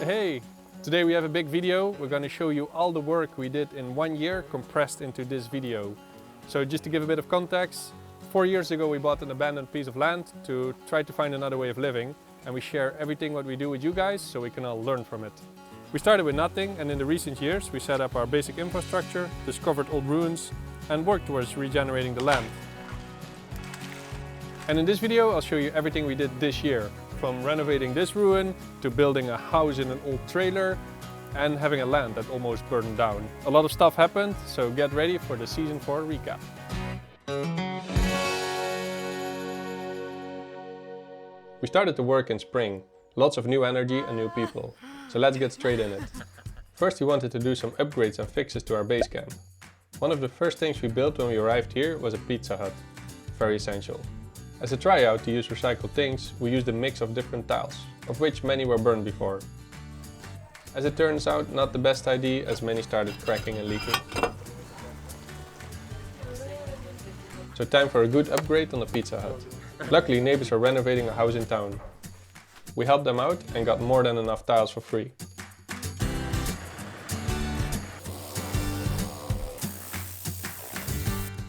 Hey! Today we have a big video. We're going to show you all the work we did in 1 year compressed into this video. So just to give a bit of context, 4 years ago we bought an abandoned piece of land to try to find another way of living, and we share everything what we do with you guys so we can all learn from it. We started with nothing, and in the recent years we set up our basic infrastructure, discovered old ruins and worked towards regenerating the land. And in this video I'll show you everything we did this year, from renovating this ruin to building a house in an old trailer and having a land that almost burned down. A lot of stuff happened, so get ready for the season 4 recap. We started to work in spring, lots of new energy and new people, so let's get straight in it. First we wanted to do some upgrades and fixes to our base camp. One of the first things we built when we arrived here was a pizza hut, very essential. As a tryout to use recycled things, we used a mix of different tiles, of which many were burned before. As it turns out, not the best idea, as many started cracking and leaking. So time for a good upgrade on the pizza hut. Luckily neighbors are renovating a house in town. We helped them out and got more than enough tiles for free.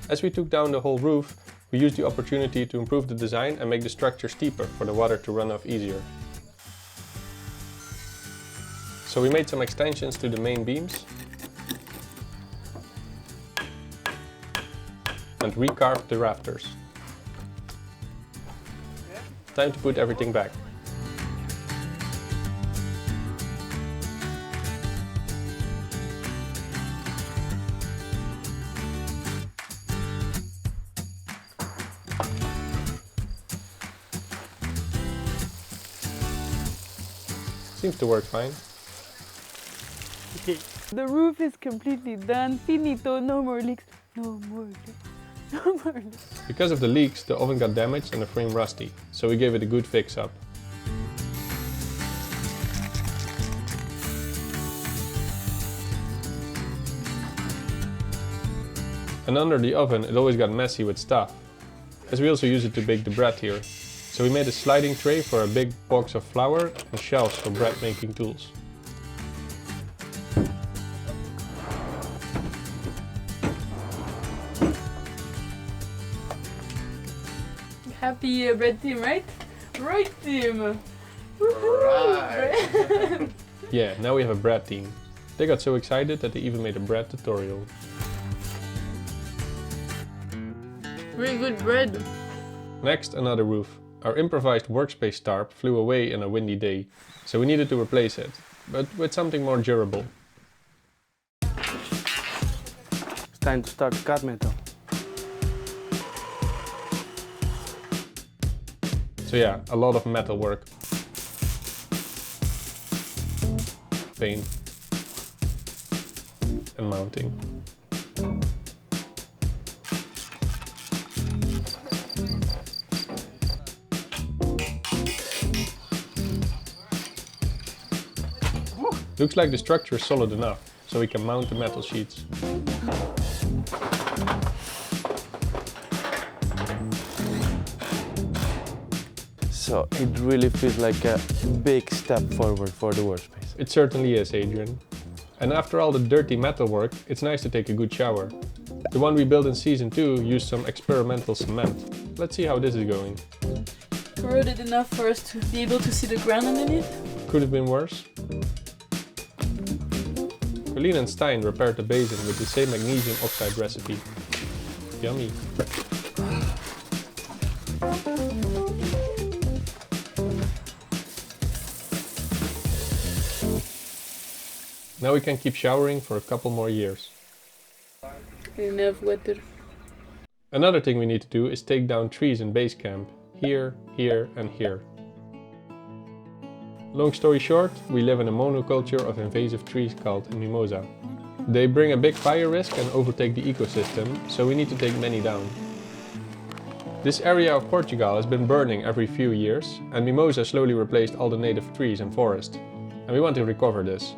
As we took down the whole roof, we used the opportunity to improve the design and make the structure steeper for the water to run off easier. So we made some extensions to the main beams and recarved the rafters. Time to put everything back. Seems to work fine. The roof is completely done. Finito, no more leaks. No more leaks. No more leaks. Because of the leaks, the oven got damaged and the frame rusty, so we gave it a good fix up. And under the oven it always got messy with stuff, as we also use it to bake the bread here. So we made a sliding tray for a big box of flour and shelves for bread making tools. Happy bread team, right? Right team! Right. Yeah, now we have a bread team. They got so excited that they even made a bread tutorial. Very good bread. Next, another roof. Our improvised workspace tarp flew away in a windy day, so we needed to replace it, but with something more durable. It's time to start cut metal. So yeah, a lot of metal work. Paint. And mounting. Looks like the structure is solid enough, so we can mount the metal sheets. So it really feels like a big step forward for the workspace. It certainly is, Adrian. And after all the dirty metal work, it's nice to take a good shower. The one we built in season 2 used some experimental cement. Let's see how this is going. Corroded enough for us to be able to see the ground underneath. Could have been worse. Colleen and Stein repaired the basin with the same magnesium oxide recipe. Yummy. Now we can keep showering for a couple more years. Enough water. Another thing we need to do is take down trees in base camp. Here, here and here. Long story short, we live in a monoculture of invasive trees called mimosa. They bring a big fire risk and overtake the ecosystem, so we need to take many down. This area of Portugal has been burning every few years, and mimosa slowly replaced all the native trees and forest. And we want to recover this.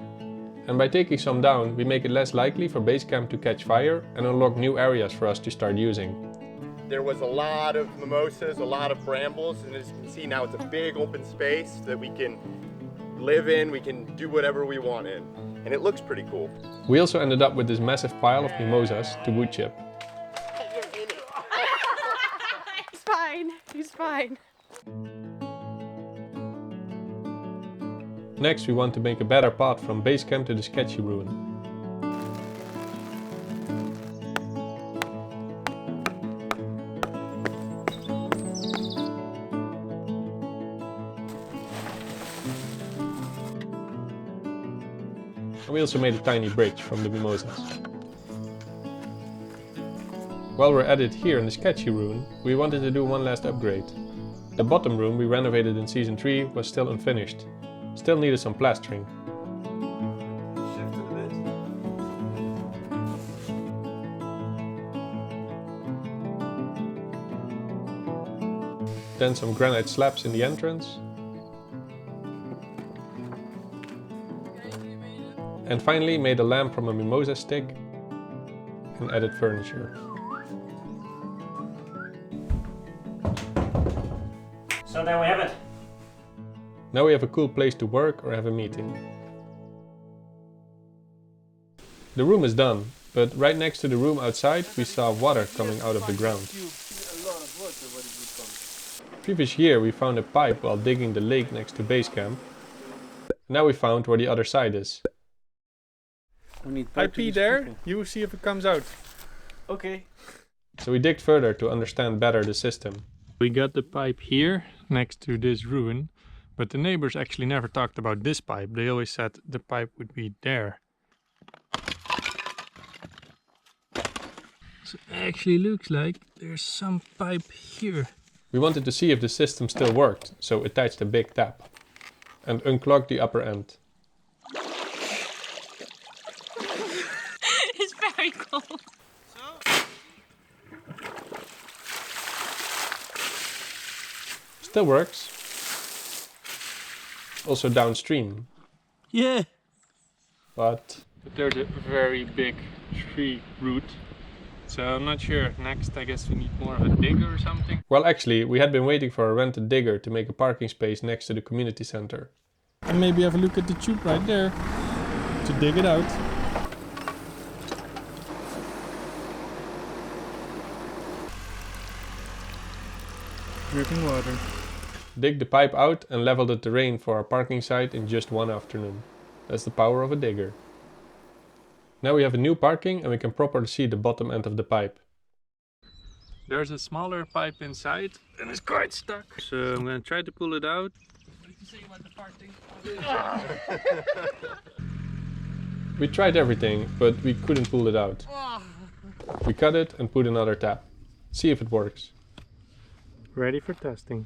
And by taking some down, we make it less likely for base camp to catch fire and unlock new areas for us to start using. There was a lot of mimosas, a lot of brambles, and as you can see now it's a big open space that we can live in, we can do whatever we want in. And it looks pretty cool. We also ended up with this massive pile of mimosas to wood chip. He's fine. He's fine. Next we want to make a better path from base camp to the Sketchy ruin. And we also made a tiny bridge from the mimosas. While we're at it here in the Sketchy ruin, we wanted to do one last upgrade. The bottom room we renovated in season 3 was still unfinished. Still needed some plastering. Then some granite slabs in the entrance. And finally made a lamp from a mimosa stick and added furniture. So there we have it. Now we have a cool place to work or have a meeting. The room is done, but right next to the room outside we saw water coming out of the ground. Previous year we found a pipe while digging the lake next to base camp. Now we found where the other side is. I pee there, you see if it comes out. Okay. So we digged further to understand better the system. We got the pipe here, next to this ruin, but the neighbors actually never talked about this pipe. They always said the pipe would be there. So it actually looks like there's some pipe here. We wanted to see if the system still worked, so attached a big tap and unclogged the upper end. It's very cold. Still works. Also downstream. Yeah. But There's a very big tree root. So I'm not sure. Next I guess we need more of a digger or something. well, actually, we had been waiting for a rented digger to make a parking space next to the community center. And maybe have a look at the tube right there to dig it out. Dripping water. Dig the pipe out and leveled the terrain for our parking site in just one afternoon. That's the power of a digger. Now we have a new parking and we can properly see the bottom end of the pipe. There's a smaller pipe inside and it's quite stuck. So I'm gonna try to pull it out. We tried everything, but we couldn't pull it out. We cut it and put another tap. See if it works. Ready for testing.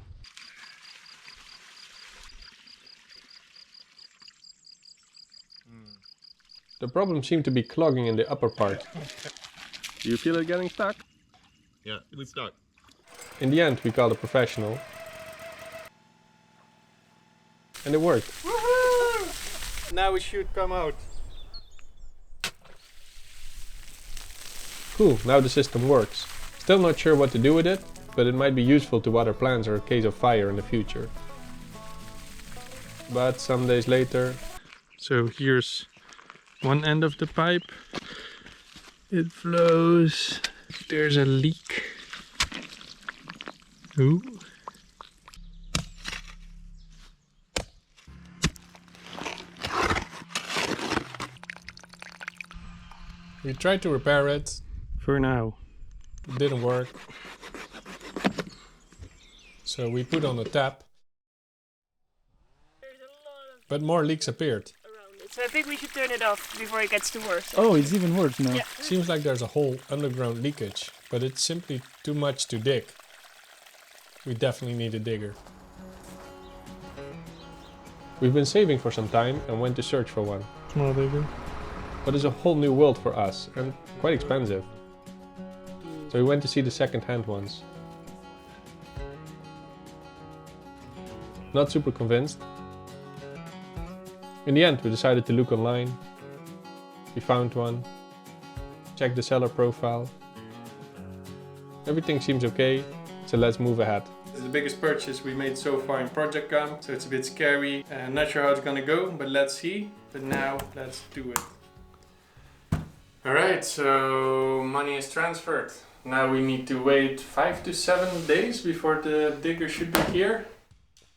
The problem seemed to be clogging in the upper part. Do you feel it getting stuck? Yeah, it's stuck. In the end, we called a professional. And it worked. Now it should come out. Cool, now the system works. Still not sure what to do with it, but it might be useful to water plants or in case of fire in the future. But some days later... So here's one end of the pipe. It flows. There's a leak. Ooh. We tried to repair it. For now. It didn't work. So we put on a tap. There's a lot of But more leaks appeared. around it, so I think we should turn it off before it gets too worse. Oh, it's even worse now. Yeah. Seems like there's a whole underground leakage, but it's simply too much to dig. We definitely need a digger. We've been saving for some time and went to search for one. Small digger. But it's a whole new world for us and quite expensive. So we went to see the second-hand ones. Not super convinced. In the end, we decided to look online. We found one. Checked the seller profile. Everything seems okay, so let's move ahead. It's the biggest purchase we made so far in Project Kamp, so it's a bit scary and not sure how it's gonna go, but let's see. But now, let's do it. Alright, so money is transferred. Now we need to wait 5 to 7 days before the digger should be here.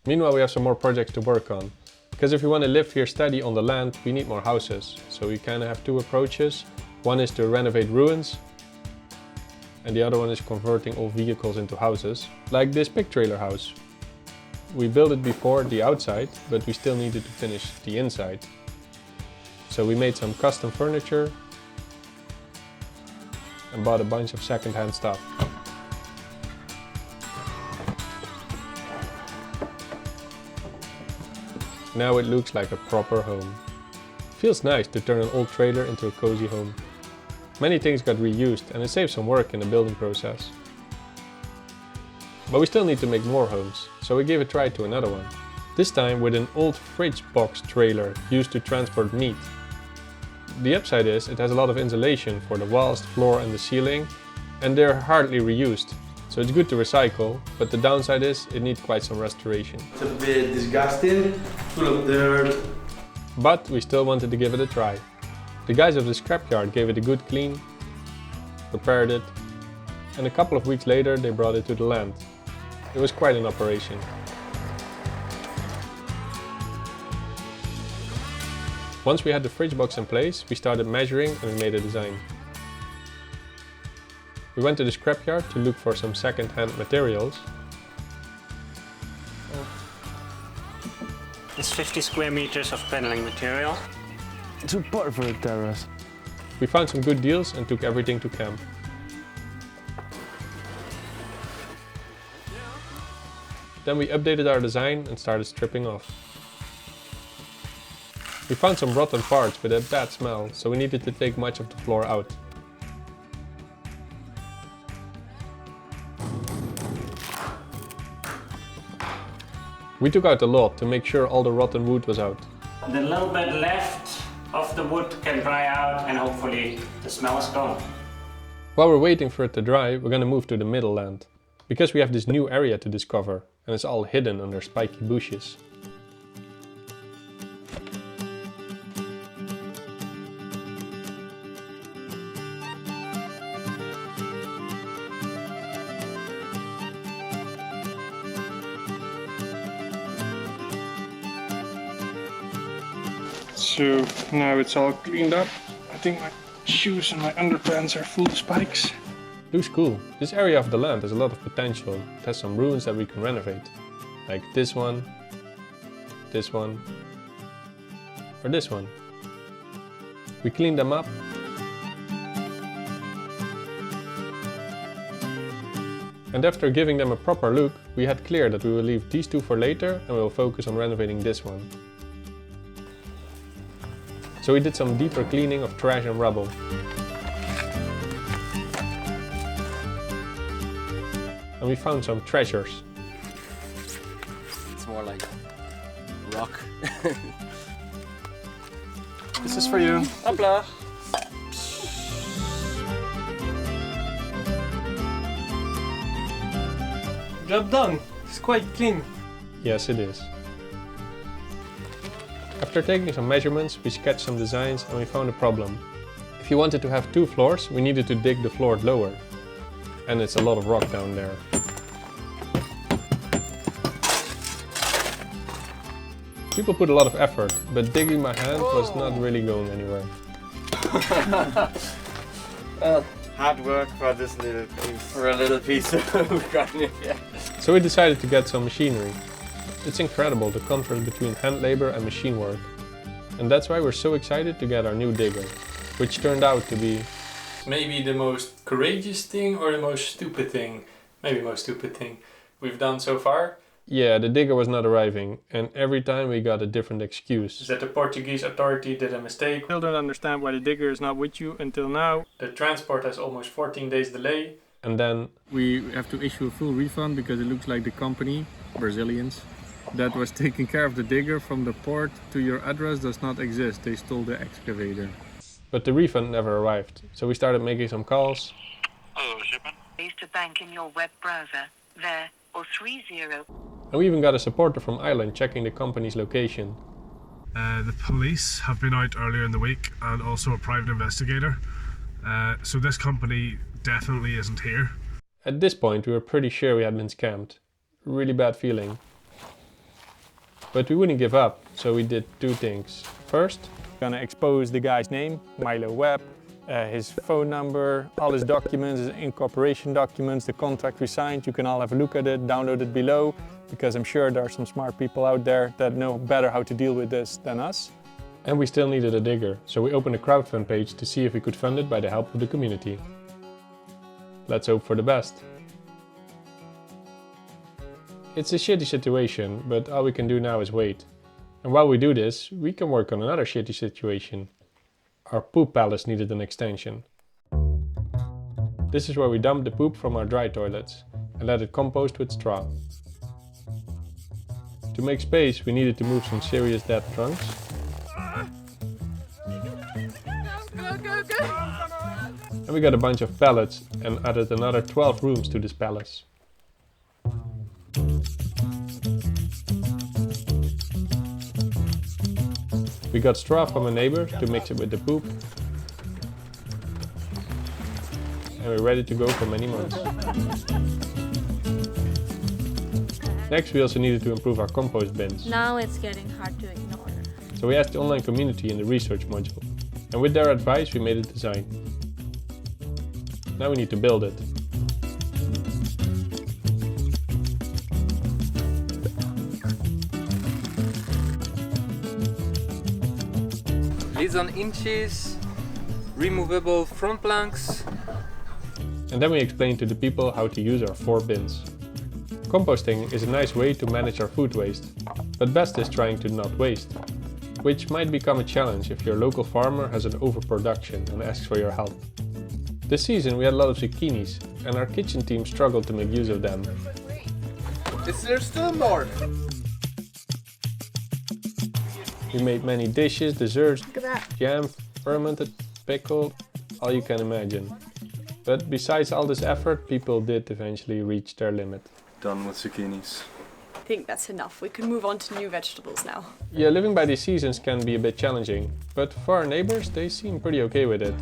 Meanwhile, we have some more projects to work on. Because if we want to live here steady on the land, we need more houses. So we kind of have two approaches. One is to renovate ruins, and the other one is converting old vehicles into houses, like this pig trailer house. We built it before the outside, but we still needed to finish the inside. So we made some custom furniture and bought a bunch of second-hand stuff. Now it looks like a proper home. Feels nice to turn an old trailer into a cozy home. Many things got reused and it saves some work in the building process. But we still need to make more homes, so we gave a try to another one. This time with an old fridge box trailer used to transport meat. The upside is it has a lot of insulation for the walls, floor and the ceiling, and they're hardly reused. So it's good to recycle, but the downside is it needs quite some restoration. It's a bit disgusting, full of dirt. But we still wanted to give it a try. The guys of the scrapyard gave it a good clean, prepared it, and a couple of weeks later they brought it to the land. It was quite an operation. Once we had the fridge box in place, we started measuring and we made a design. We went to the scrapyard to look for some second-hand materials. It's 50 square meters of paneling material. It's a perfect terrace. We found some good deals and took everything to Kamp. Then we updated our design and started stripping off. We found some rotten parts with a bad smell, so we needed to take much of the floor out. We took out a lot to make sure all the rotten wood was out. The little bit left of the wood can dry out and hopefully the smell is gone. While we're waiting for it to dry, we're gonna move to the middle land. Because we have this new area to discover and it's all hidden under spiky bushes. So now it's all cleaned up. I think my shoes and my underpants are full of spikes. Looks cool. This area of the land has a lot of potential. It has some ruins that we can renovate. Like this one, or this one. We cleaned them up. And after giving them a proper look, we had clear that we will leave these two for later and we will focus on renovating this one. So we did some deeper cleaning of trash and rubble. And we found some treasures. It's more like rock. This is for you. Hopla. Job done. It's quite clean. Yes, it is. After taking some measurements, we sketched some designs and we found a problem. If you wanted to have 2 floors, we needed to dig the floor lower. And it's a lot of rock down there. People put a lot of effort, but digging by hand was not really going anywhere. Hard work for this little piece. For a little piece of garden, yeah. So we decided to get some machinery. It's incredible the contrast between hand labor and machine work. And that's why we're so excited to get our new digger, which turned out to be Maybe the most courageous thing or the most stupid thing, maybe most stupid thing we've done so far. Yeah, the digger was not arriving, and every time we got a different excuse. Is that the Portuguese authority did a mistake. Still don't understand why the digger is not with you until now. The transport has almost 14 days delay. And then We have to issue a full refund because it looks like the company, Brazilians, that was taking care of the digger from the port to your address does not exist. They stole the excavator. but the refund never arrived, so we started making some calls. Use the bank in your web browser. There, 030. And we even got a supporter from Ireland checking the company's location. The police have been out earlier in the week and also a private investigator. So this company definitely isn't here. At this point we were pretty sure we had been scammed. Really bad feeling. But we wouldn't give up, so we did two things. First, Gonna expose the guy's name, Milo Webb, his phone number, all his documents, his incorporation documents, the contract we signed. You can all have a look at it, download it below, because I'm sure there are some smart people out there that know better how to deal with this than us. and we still needed a digger, so we opened a crowdfund page to see if we could fund it by the help of the community. Let's hope for the best. It's a shitty situation, but all we can do now is wait. And while we do this, we can work on another shitty situation. Our poop palace needed an extension. This is where we dump the poop from our dry toilets and let it compost with straw. To make space, we needed to move some serious dead trunks. And we got a bunch of pallets and added another 12 rooms to this palace. We got straw from a neighbor to mix it with the poop. And we're ready to go for many months. Next, we also needed to improve our compost bins. Now it's getting hard to ignore. So we asked the online community in the research module. And with their advice, we made a design. Now we need to build it. Lids on inches, removable front planks. And then we explained to the people how to use our 4 bins. Composting is a nice way to manage our food waste, but best is trying to not waste, which might become a challenge if your local farmer has an overproduction and asks for your help. This season we had a lot of zucchinis, and our kitchen team struggled to make use of them. Is there still more? We made many dishes, desserts, jam, fermented, pickle, all you can imagine. But besides all this effort, people did eventually reach their limit. Done with zucchinis. I think that's enough. We can move on to new vegetables now. Yeah, living by these seasons can be a bit challenging, but for our neighbors, they seem pretty okay with it.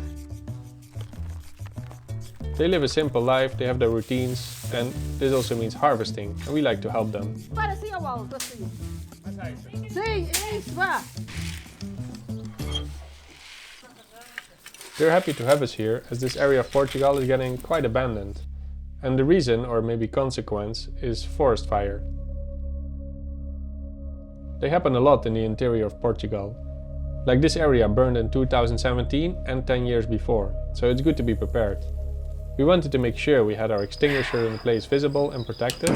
They live a simple life, they have their routines, and this also means harvesting, and we like to help them. They're happy to have us here, as this area of Portugal is getting quite abandoned. And the reason, or maybe consequence, is forest fire. They happen a lot in the interior of Portugal. Like this area burned in 2017 and 10 years before, so it's good to be prepared. We wanted to make sure we had our extinguisher in place visible and protected.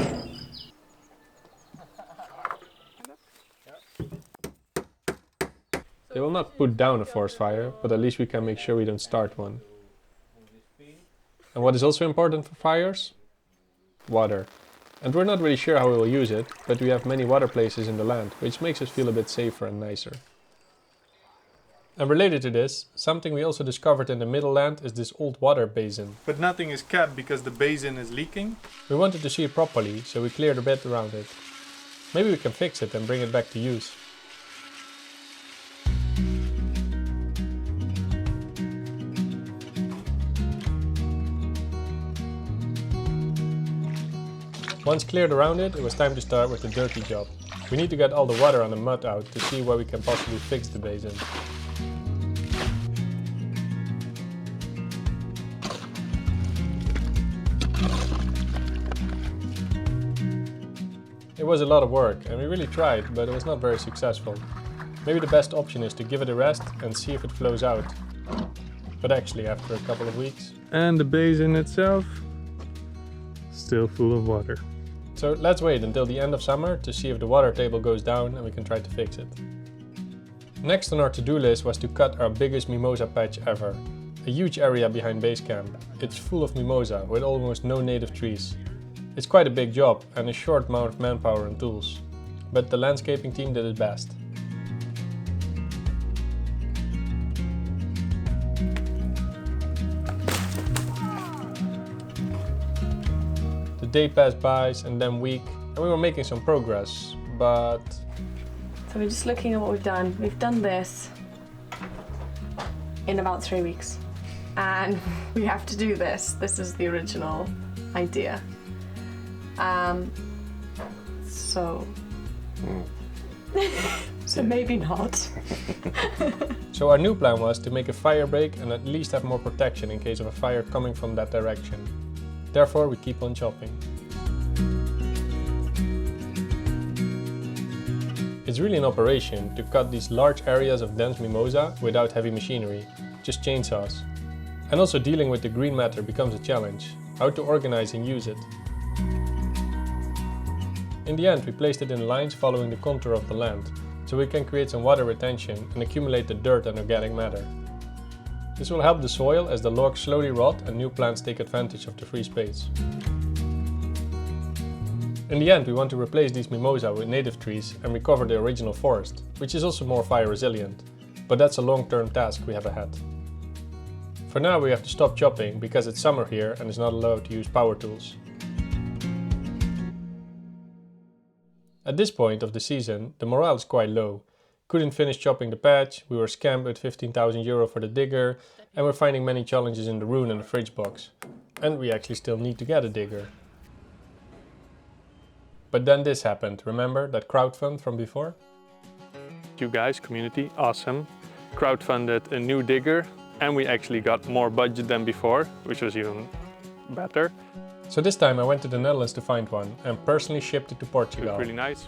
They will not put down a forest fire, but at least we can make sure we don't start one. And what is also important for fires? Water. And we're not really sure how we will use it, but we have many water places in the land, which makes us feel a bit safer and nicer. And related to this, something we also discovered in the middle land is this old water basin. But nothing is kept because the basin is leaking. We wanted to see it properly, so we cleared a bit around it. Maybe we can fix it and bring it back to use. Once cleared around it, it was time to start with the dirty job. We need to get all the water and the mud out to see where we can possibly fix the basin. It was a lot of work and we really tried, but it was not very successful. Maybe the best option is to give it a rest and see if it flows out. But actually after a couple of weeks. And the basin itself, still full of water. So let's wait until the end of summer to see if the water table goes down and we can try to fix it. Next on our to-do list was to cut our biggest mimosa patch ever. A huge area behind base camp. It's full of mimosa with almost no native trees. It's quite a big job and a short amount of manpower and tools. But the landscaping team did its best. The day passed by and then week, and we were making some progress, but... So we're just looking at what we've done. We've done this in about 3 weeks. And we have to do this. This is the original idea. So maybe not. So our new plan was to make a fire break and at least have more protection in case of a fire coming from that direction. Therefore, we keep on chopping. It's really an operation to cut these large areas of dense mimosa without heavy machinery, just chainsaws. And also dealing with the green matter becomes a challenge, how to organize and use it. In the end, we placed it in lines following the contour of the land, so we can create some water retention and accumulate the dirt and organic matter. This will help the soil as the logs slowly rot and new plants take advantage of the free space. In the end, we want to replace these mimosa with native trees and recover the original forest, which is also more fire resilient, but that's a long-term task we have ahead. For now we have to stop chopping because it's summer here and is not allowed to use power tools. At this point of the season, the morale is quite low. Couldn't finish chopping the patch, we were scammed with 15,000 euro for the digger, and we're finding many challenges in the rune and the fridge box. And we actually still need to get a digger. But then this happened, remember that crowdfund from before? You guys, community, awesome. Crowdfunded a new digger and we actually got more budget than before, which was even better. So this time I went to the Netherlands to find one and personally shipped it to Portugal. It was really nice.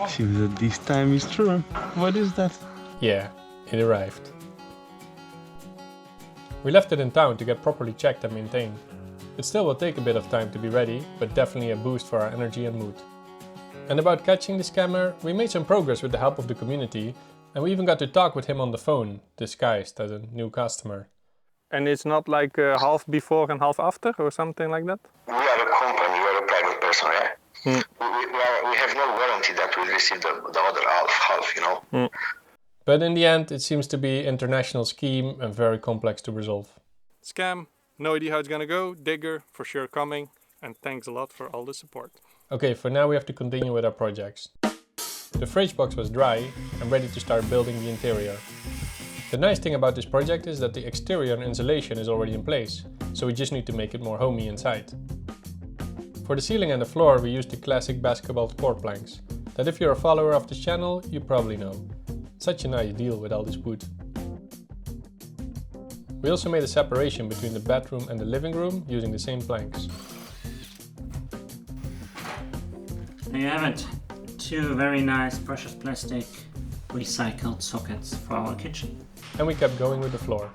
Seems that this time is true. What is that? Yeah, it arrived. We left it in town to get properly checked and maintained. It still will take a bit of time to be ready, but definitely a boost for our energy and mood. And about catching the scammer, we made some progress with the help of the community, and we even got to talk with him on the phone, disguised as a new customer. And it's not like half before and half after or something like that? We are a company, we are a private person, yeah? We have no warranty that we receive the other half, you know? But in the end, it seems to be an international scheme and very complex to resolve. Scam, no idea how it's gonna go, digger for sure coming, and thanks a lot for all the support. Okay, for now we have to continue with our projects. The fridge box was dry and ready to start building the interior. The nice thing about this project is that the exterior and insulation is already in place, so we just need to make it more homey inside. For the ceiling and the floor we used the classic basketball core planks, that if you're a follower of this channel, you probably know. Such a nice deal with all this wood. We also made a separation between the bedroom and the living room using the same planks. There you have it. 2 very nice precious plastic recycled sockets for our kitchen. And we kept going with the floor.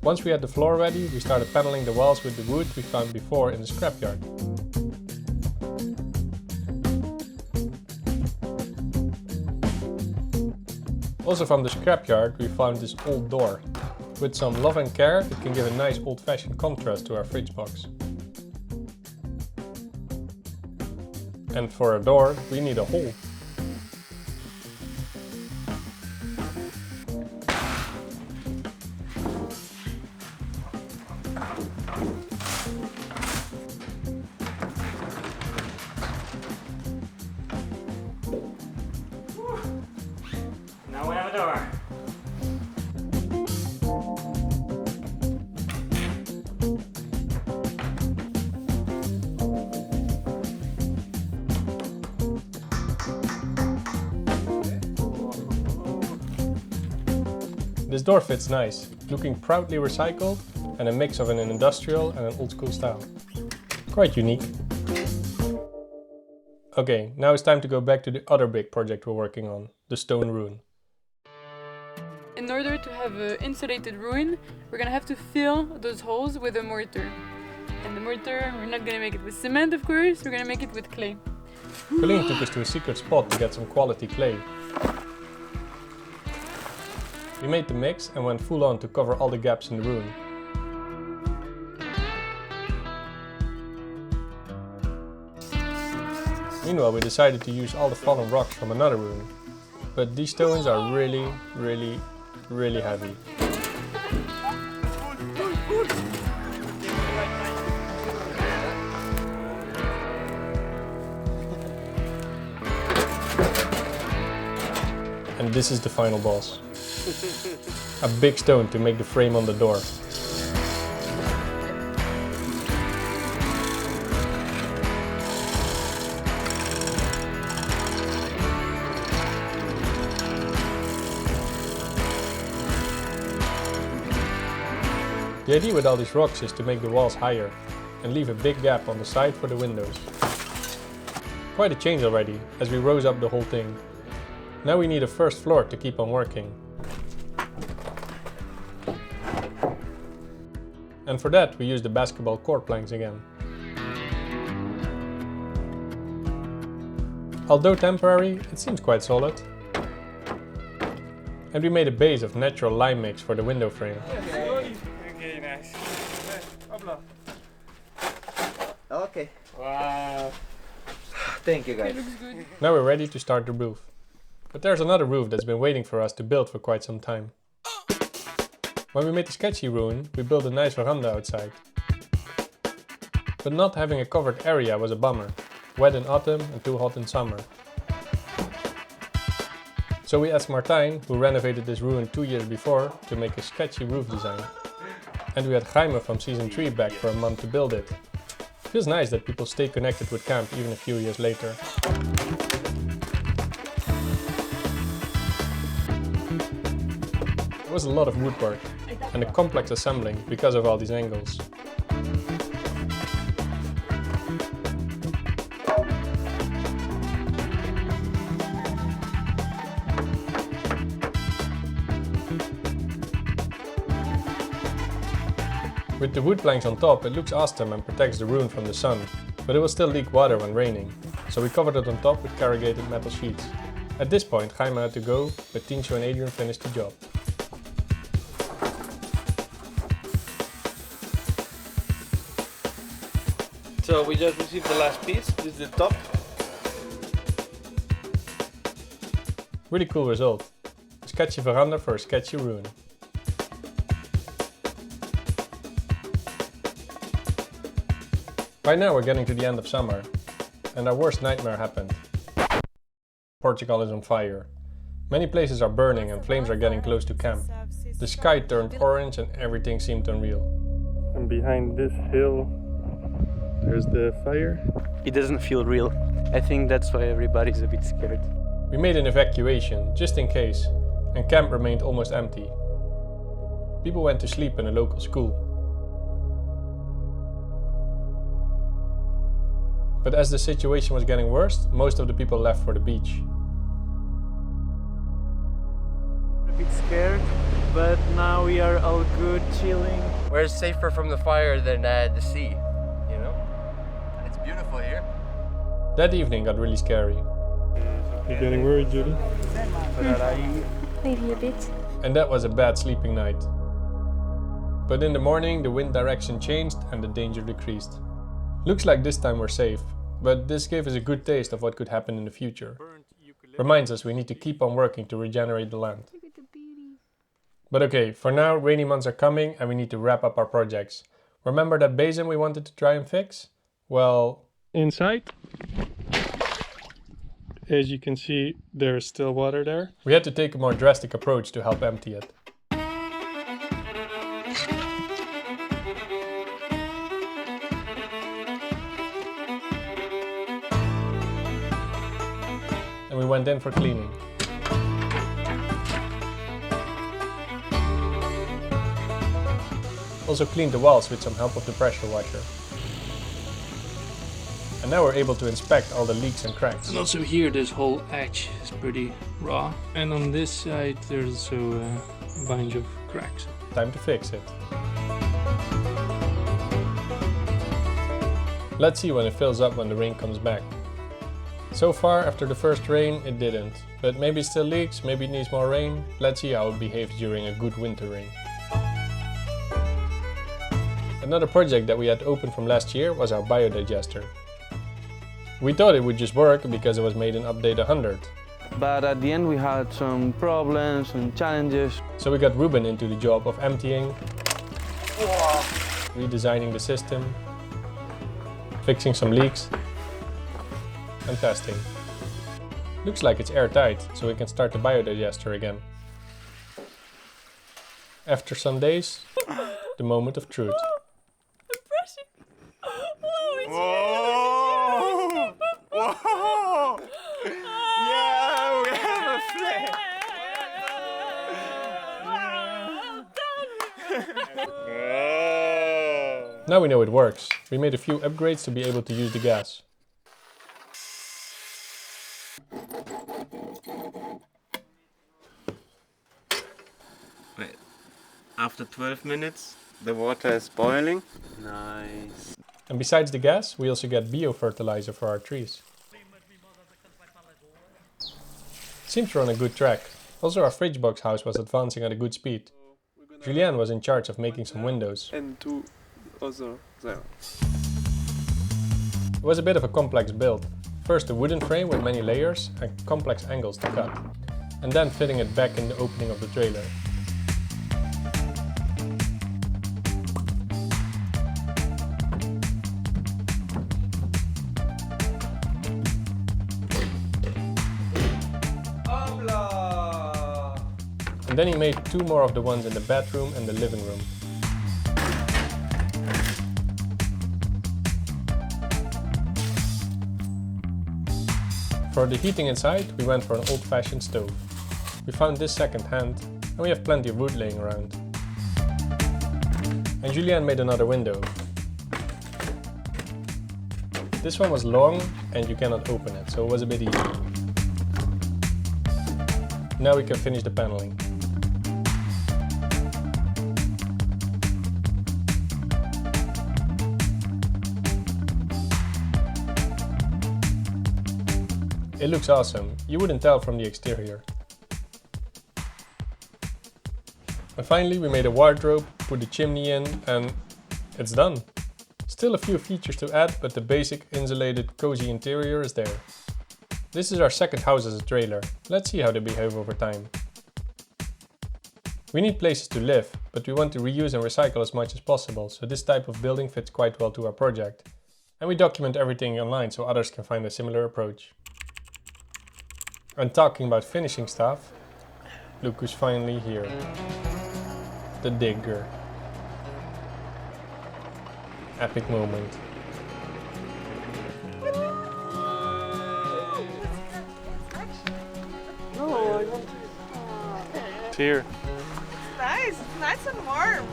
Once we had the floor ready, we started paneling the walls with the wood we found before in the scrapyard. Also from the scrapyard we found this old door. With some love and care, it can give a nice old-fashioned contrast to our fridge box. And for a door, we need a hole. Now we have a door. This door fits nice, looking proudly recycled and a mix of an industrial and an old school style. Quite unique. Okay, now it's time to go back to the other big project we're working on, the stone ruin. In order to have an insulated ruin, we're gonna have to fill those holes with a mortar. And the mortar, we're not gonna make it with cement, of course, we're gonna make it with clay. Colleen took us to a secret spot to get some quality clay. We made the mix and went full on to cover all the gaps in the ruin. Meanwhile, we decided to use all the fallen rocks from another ruin. But these stones are really heavy. And this is the final boss. A big stone to make the frame on the door. The idea with all these rocks is to make the walls higher and leave a big gap on the side for the windows. Quite a change already, as we rose up the whole thing. Now we need a first floor to keep on working. And for that we use the basketball court planks again. Although temporary, it seems quite solid. And we made a base of natural lime mix for the window frame. Okay, nice. Okay. Wow. Thank you guys. It looks good. Now we're ready to start the roof. But there's another roof that's been waiting for us to build for quite some time. When we made the Sketchy ruin, we built a nice veranda outside. But not having a covered area was a bummer. Wet in autumn and too hot in summer. So we asked Martijn, who renovated this ruin 2 years before, to make a sketchy roof design. And we had Jaime from season 3 back for a month to build it. Feels nice that people stay connected with Kamp even a few years later. It was a lot of woodwork and a complex assembling because of all these angles. With the wood planks on top, it looks awesome and protects the ruin from the sun, but it will still leak water when raining, so we covered it on top with corrugated metal sheets. At this point, Jaime had to go, but Tincho and Adrian finished the job. So we just received the last piece. This is the top. Really cool result. A sketchy veranda for a sketchy ruin. By now we're getting to the end of summer, and our worst nightmare happened. Portugal is on fire. Many places are burning and flames are getting close to Kamp. The sky turned orange and everything seemed unreal. And behind this hill, there's the fire. It doesn't feel real. I think that's why everybody's a bit scared. We made an evacuation, just in case, and Kamp remained almost empty. People went to sleep in a local school. But as the situation was getting worse, most of the people left for the beach. A bit scared, but now we are all good, chilling. We're safer from the fire than the sea, you know? It's beautiful here. That evening got really scary. You're getting worried, Judy? Maybe a bit. And that was a bad sleeping night. But in the morning the wind direction changed and the danger decreased. Looks like this time we're safe, but this gave us a good taste of what could happen in the future. Reminds us we need to keep on working to regenerate the land. But okay, for now rainy months are coming and we need to wrap up our projects. Remember that basin we wanted to try and fix? Well, Inside, as you can see, there's still water there. we had to take a more drastic approach to help empty it. And we went in for cleaning. Also cleaned the walls with some help of the pressure washer. And now we're able to inspect all the leaks and cracks. And also here this whole edge is pretty raw. And on this side there's also a bunch of cracks. Time to fix it. Let's see when it fills up when the rain comes back. So far after the first rain it didn't, but maybe it still leaks, maybe it needs more rain. Let's see how it behaves during a good winter rain. Another project that we had open from last year was our biodigester. We thought it would just work because it was made in update 100. But at the end we had some problems, some challenges. So we got Ruben into the job of emptying, redesigning the system, fixing some leaks and testing. Looks like it's airtight, so we can start the biodigester again. After some days, the moment of truth. Whoa! Whoa! Yeah, we have a flame! Now we know it works. We made a few upgrades to be able to use the gas. Wait. After 12 minutes, the water is boiling. Nice. And besides the gas, we also get biofertilizer for our trees. Seems we're on a good track. Also, our fridge box house was advancing at a good speed. Julianne was in charge of making some windows. And two other there. It was a bit of a complex build. First a wooden frame with many layers and complex angles to cut. And then fitting it back in the opening of the trailer. And then he made two more of the ones in the bedroom and the living room. For the heating inside, we went for an old-fashioned stove. We found this second-hand, and we have plenty of wood laying around. And Julianne made another window. This one was long, and you cannot open it, so it was a bit easier. Now we can finish the paneling. It looks awesome, you wouldn't tell from the exterior. And finally we made a wardrobe, put the chimney in, and it's done. Still a few features to add, but the basic insulated cozy interior is there. This is our second house as a trailer. Let's see how they behave over time. We need places to live, but we want to reuse and recycle as much as possible, so this type of building fits quite well to our project. And we document everything online so others can find a similar approach. And talking about finishing stuff, look who's finally here. The digger. Epic moment. No, I want to. Here. Nice, it's nice and warm.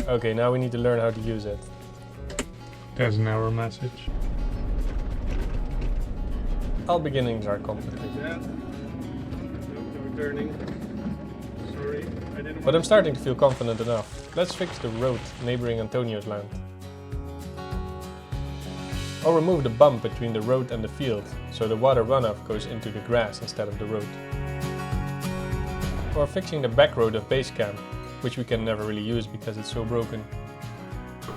Okay, now we need to learn how to use it. There's an error message. All beginnings are complicated. Sorry, I didn't. But I'm starting to feel confident enough. Let's fix the road neighboring Antonio's land. Or remove the bump between the road and the field, so the water runoff goes into the grass instead of the road. Or fixing the back road of base camp, which we can never really use because it's so broken.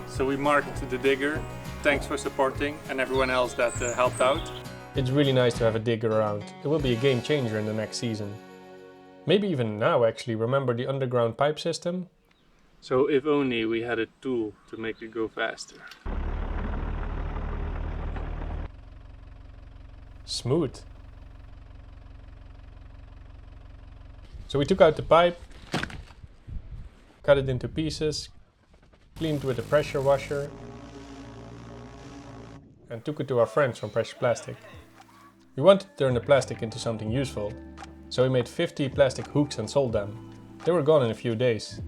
So we marked the digger. Thanks for supporting and everyone else that helped out. It's really nice to have a digger around. It will be a game changer in the next season. Maybe even now actually. Remember the underground pipe system? So if only we had a tool to make it go faster. Smooth. So we took out the pipe, cut it into pieces, cleaned with a pressure washer, and took it to our friends from Precious Plastic. We wanted to turn the plastic into something useful, so we made 50 plastic hooks and sold them. They were gone in a few days.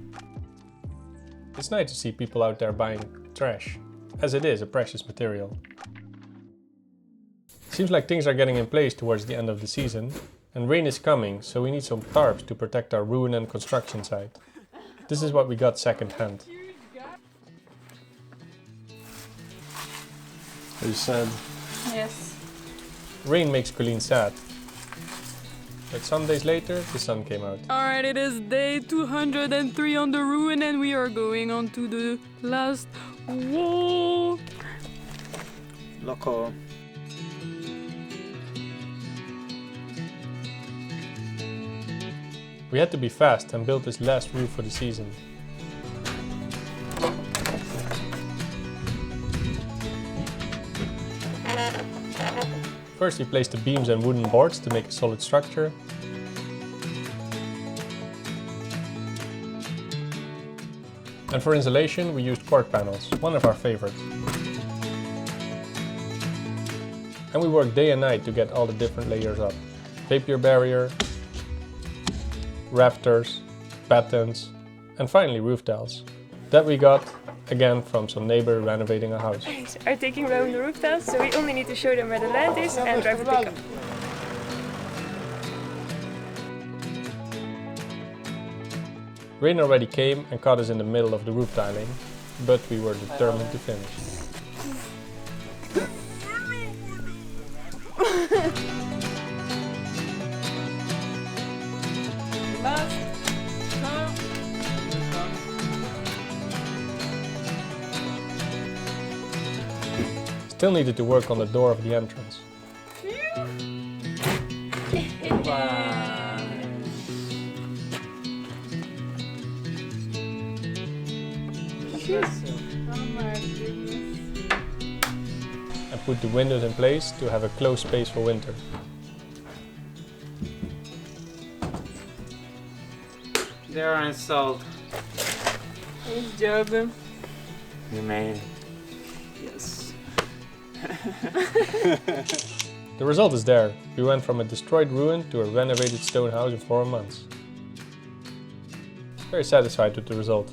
It's nice to see people out there buying trash, as it is a precious material. Seems like things are getting in place towards the end of the season, and rain is coming, so we need some tarps to protect our ruin and construction site. This is what we got second hand. Are you sad? Yes. Rain makes Colleen sad. But some days later, the sun came out. Alright, it is day 203 on the ruin and we are going on to the last wall. Loco. We had to be fast and build this last roof for the season. First we placed the beams and wooden boards to make a solid structure. And for insulation we used cork panels, one of our favorites. And we worked day and night to get all the different layers up. Vapor barrier, rafters, battens, and finally roof tiles. That we got again from some neighbor renovating a house. Are taking around the roof tiles, so we only need to show them where the land is and drive the pickup. Rain already came and caught us in the middle of the roof tiling, but we were determined to finish. Still needed to work on the door of the entrance. And put the windows in place to have a closed space for winter. They are installed. Nice job. You made it. Yes. The result is there. We went from a destroyed ruin to a renovated stone house in 4 months. Very satisfied with the result.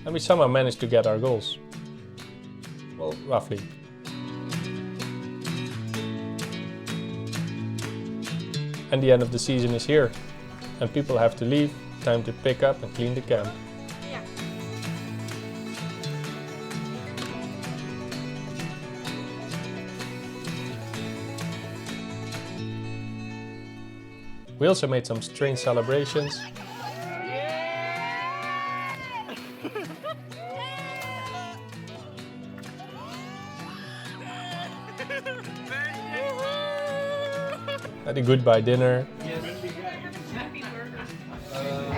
And we somehow managed to get our goals. Well, roughly. And the end of the season is here. And people have to leave. Time to pick up and clean the camp. We also made some strange celebrations. Had a goodbye dinner.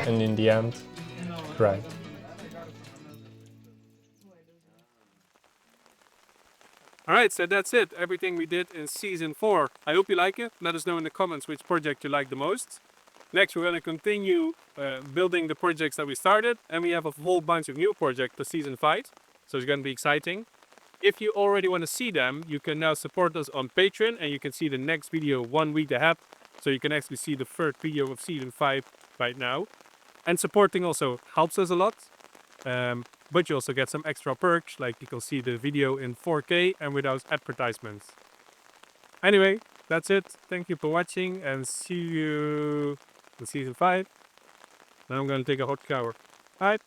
And in the end, cried. Alright, so that's it. Everything we did in season 4. I hope you like it. Let us know in the comments which project you like the most. Next we're going to continue building the projects that we started, and we have a whole bunch of new projects for season 5. So it's going to be exciting. If you already want to see them, you can now support us on Patreon, and you can see the next video 1 week ahead. So you can actually see the third video of season 5 right now. And supporting also helps us a lot. But you also get some extra perks, like you can see the video in 4K and without advertisements. Anyway, that's it. Thank you for watching and see you in season 5. Now I'm going to take a hot shower. Bye.